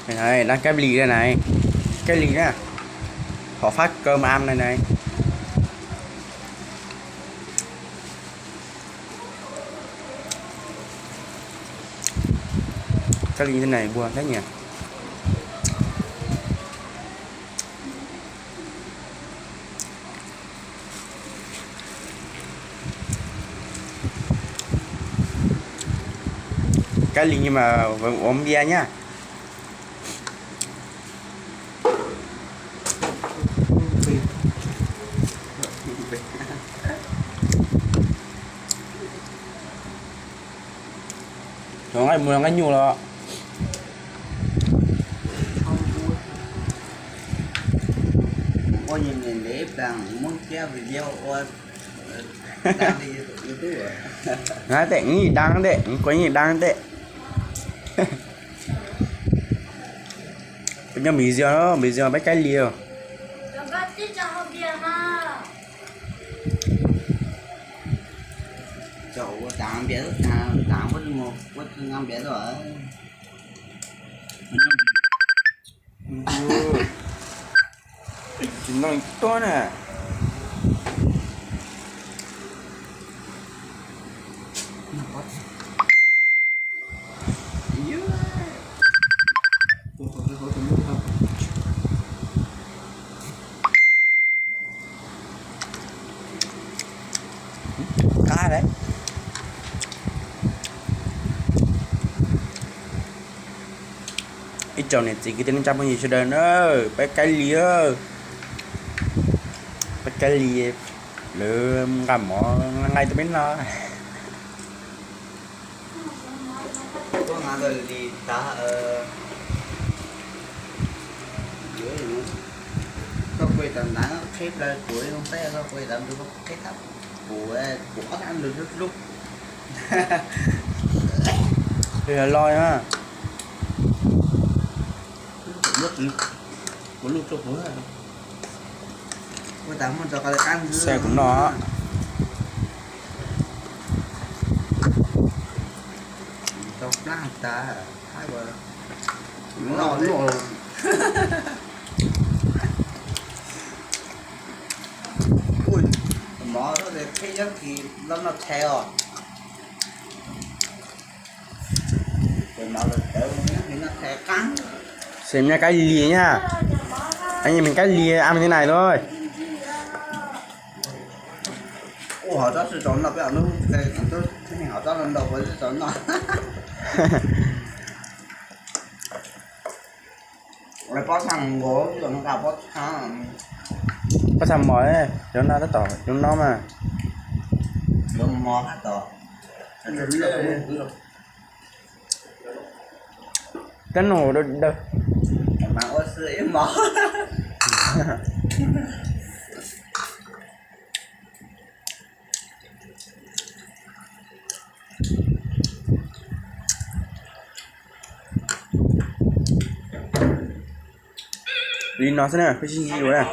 Này, đang cái ly đây này, cái ly á, họ phát cơm ăn này này. Cái ly thế này buồn thế nhỉ. Cái ly nhưng mà vẫn uống bia nhá. Nó ngay mưa ngay nhiều rồi. Có những người nếp đang muốn kéo video đang đi YouTube rồi. Nói tệ gì đang tệ, có gì đang tệ. Nhưng bây giờ mấy cái liều. Cậu tạm biết tạm có ngon biết rồi. Chúng nó to nè. Cá đấy. Ít trâu này chỉ cái tên trăm bao nhiêu cho đời nữa, bé cái lìa, bé cái lìa, lừa làm mỏ ngay từ bên nó. Có ngã rồi đi ta dưới nữa. Có quay tầm nắng khép lên cuối không té có quay tầm được cái thấp của ăn được rất lúc. Thì là lôi ha. Của lúc chụp nữa. Quay tầm mình cho cái ăn Xe cũng nó. Chọc lá ta hai bờ. Nó rồi. Ui, mỏ nó để cái nhất thì nó theo. Rồi nó là theo thì nó theo cắn. Xem nha cái lìa nha. Anh nhìn mình cái lìa ăn thế này thôi. Ủa họ cho sự trốn là bây giờ nó cái này họ cho lần đầu với sự trốn nó. Rồi có thằng gỗ rồi nó gặp có thằng Có sao mỏi cho nó tất tỏ cho nó mà. nó mò hết rồi. Cái nổ đâu đâu. Mà có sữa mò. Đi nó thế nào, cái gì rồi à?